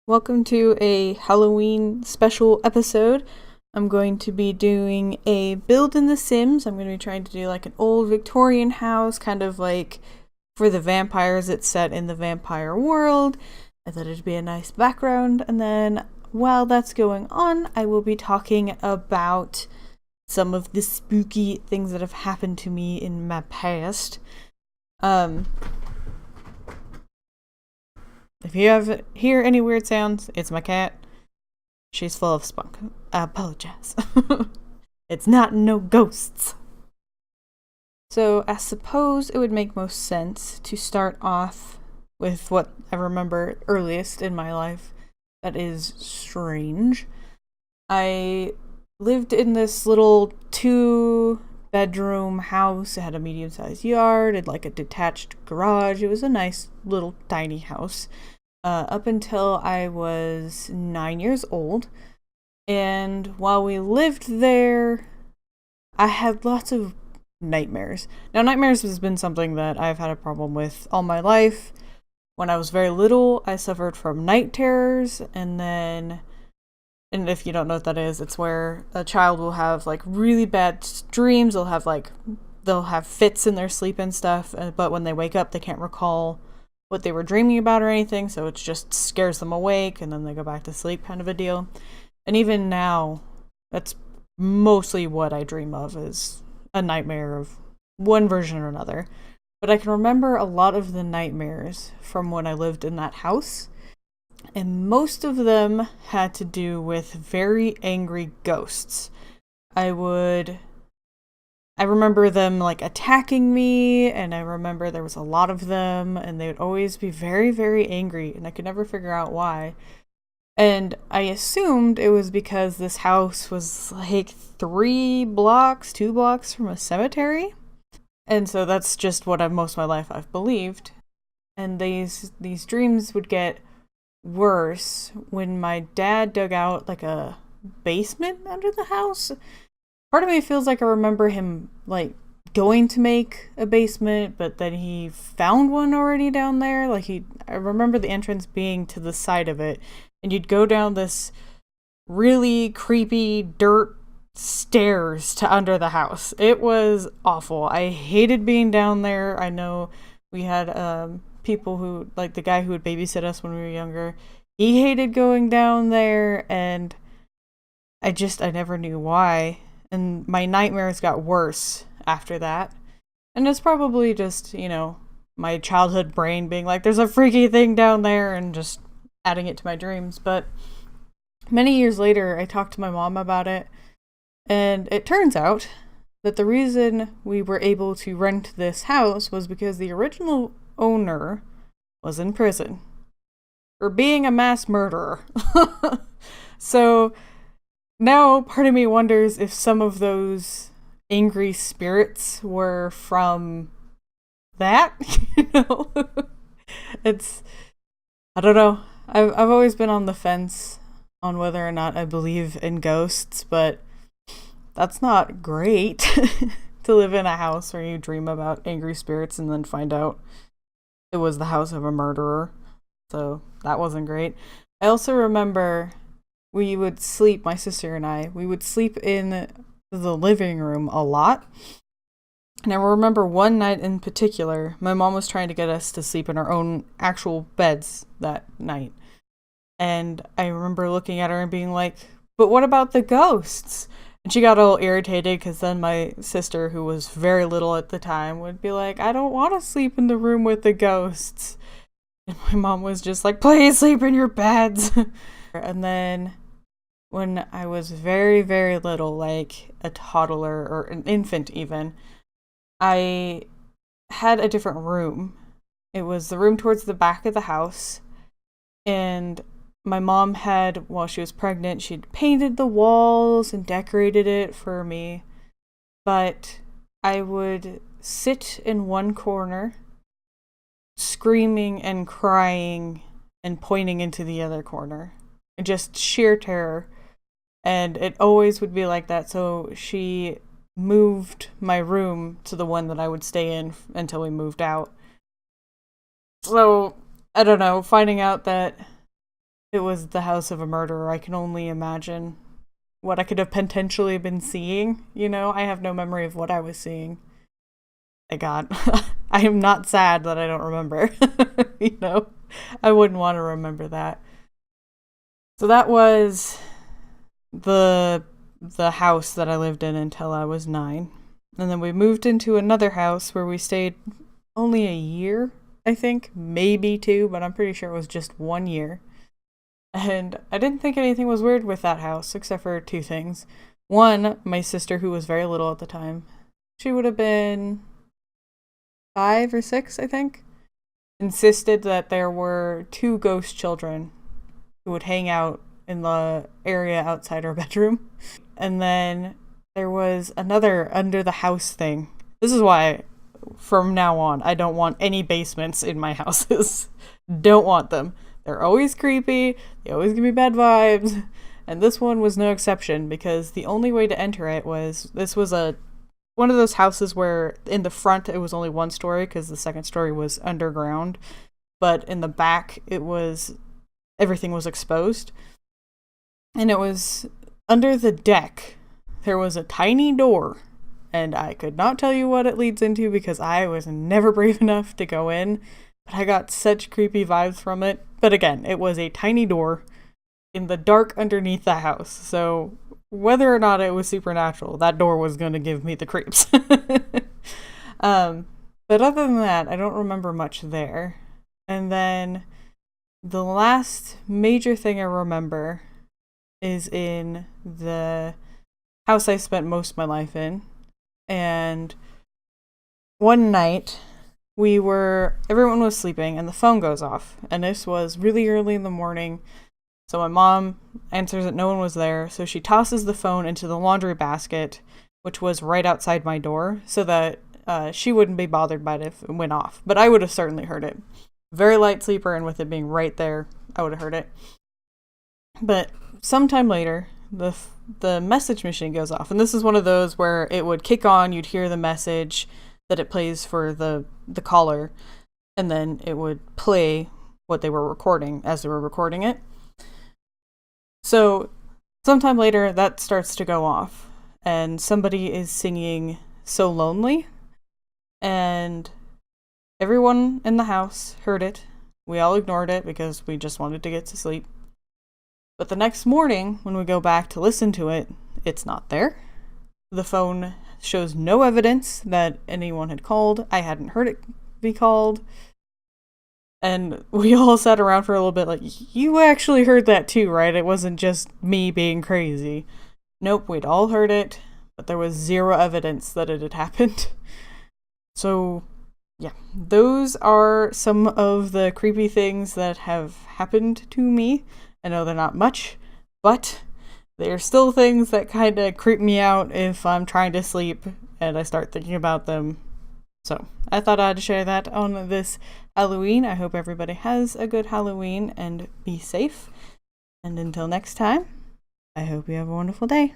Welcome to a Halloween special episode. I'm going to be doing a build in The Sims. I'm going to be trying to do like an old Victorian house, kind of like for the vampires. It's set in the vampire world. I thought it'd be a nice background. And then while that's going on, I will be talking about some of the spooky things that have happened to me in my past. If you hear any weird sounds, it's my cat. She's full of spunk. I apologize. It's not no ghosts. So I suppose it would make most sense to start off with what I remember earliest in my life. That is strange. I lived in this little 2-bedroom house. It had a medium-sized yard. It had like a detached garage. It was a nice little tiny house. Up until I was 9 years old. And while we lived there, I had lots of nightmares. Now, nightmares has been something that I've had a problem with all my life. When I was very little, I suffered from night terrors, and if you don't know what that is, it's where a child will have like really bad dreams. They'll have fits in their sleep and stuff, but when they wake up, they can't recall what they were dreaming about or anything, so it just scares them awake and then they go back to sleep, kind of a deal. And even now, that's mostly what I dream of, is a nightmare of one version or another. But I can remember a lot of the nightmares from when I lived in that house, and most of them had to do with very angry ghosts. I remember them like attacking me, and I remember there was a lot of them, and they would always be very, very angry, and I could never figure out why. And I assumed it was because this house was like 2 blocks from a cemetery. And so that's just what most of my life I've believed. And these dreams would get worse when my dad dug out like a basement under the house. Part of me feels like I remember him like going to make a basement, but then he found one already down there. I remember the entrance being to the side of it, and you'd go down this really creepy dirt stairs to under the house. It was awful. I hated being down there. I know we had people who, like the guy who would babysit us when we were younger, he hated going down there, and I never knew why. And my nightmares got worse after that. And it's probably just, my childhood brain being like, there's a freaky thing down there, and just adding it to my dreams. But many years later, I talked to my mom about it, and it turns out that the reason we were able to rent this house was because the original owner was in prison for being a mass murderer. So now part of me wonders if some of those angry spirits were from that. I don't know. I've always been on the fence on whether or not I believe in ghosts, but that's not great to live in a house where you dream about angry spirits and then find out it was the house of a murderer. So that wasn't great. I also remember my sister and I, we would sleep in the living room a lot. And I remember one night in particular, my mom was trying to get us to sleep in our own actual beds that night. And I remember looking at her and being like, but what about the ghosts? And she got a little irritated because then my sister, who was very little at the time, would be like, I don't want to sleep in the room with the ghosts. And my mom was just like, please sleep in your beds. And then when I was very, very little, like a toddler or an infant even, I had a different room. It was the room towards the back of the house. And my mom had, while she was pregnant, she'd painted the walls and decorated it for me. But I would sit in one corner, screaming and crying and pointing into the other corner. Just sheer terror. And it always would be like that, so she moved my room to the one that I would stay in until we moved out. So, I don't know, finding out that it was the house of a murderer. I can only imagine what I could have potentially been seeing. You know, I have no memory of what I was seeing. Thank God. I am not sad that I don't remember. You know, I wouldn't want to remember that. So that was the house that I lived in until I was 9. And then we moved into another house where we stayed only a year, I think, maybe 2, but I'm pretty sure it was just 1 year. And I didn't think anything was weird with that house, except for 2 things. One, my sister, who was very little at the time, she would have been 5 or 6, I think, insisted that there were 2 ghost children who would hang out in the area outside our bedroom. And then there was another under the house thing. This is why, from now on, I don't want any basements in my houses. Don't want them. They're always creepy, they always give me bad vibes, and this one was no exception, because the only way to enter it was, this was one of those houses where in the front it was only 1 story, because the second story was underground, but in the back everything was exposed, and it was under the deck. There was a tiny door, and I could not tell you what it leads into because I was never brave enough to go in, but I got such creepy vibes from it. But again, it was a tiny door in the dark underneath the house, so whether or not it was supernatural, that door was going to give me the creeps. But other than that, I don't remember much there. And then the last major thing I remember is in the house I spent most of my life in. And one night, everyone was sleeping and the phone goes off. And this was really early in the morning. So my mom answers that no one was there. So she tosses the phone into the laundry basket, which was right outside my door, so that she wouldn't be bothered by it if it went off. But I would have certainly heard it. Very light sleeper, and with it being right there, I would have heard it. But sometime later, the message machine goes off. And this is one of those where it would kick on, you'd hear the message that it plays for the caller, and then it would play what they were recording as they were recording it. So sometime later, that starts to go off, and somebody is singing So Lonely, and everyone in the house heard it. We all ignored it because we just wanted to get to sleep. But the next morning, when we go back to listen to it, it's not there. The phone shows no evidence that anyone had called. I hadn't heard it be called. And we all sat around for a little bit like, you actually heard that too, right? It wasn't just me being crazy. Nope, we'd all heard it, but there was zero evidence that it had happened. So, yeah, those are some of the creepy things that have happened to me. I know they're not much, but they're still things that kind of creep me out if I'm trying to sleep and I start thinking about them. So, I thought I'd share that on this Halloween. I hope everybody has a good Halloween and be safe. And until next time, I hope you have a wonderful day.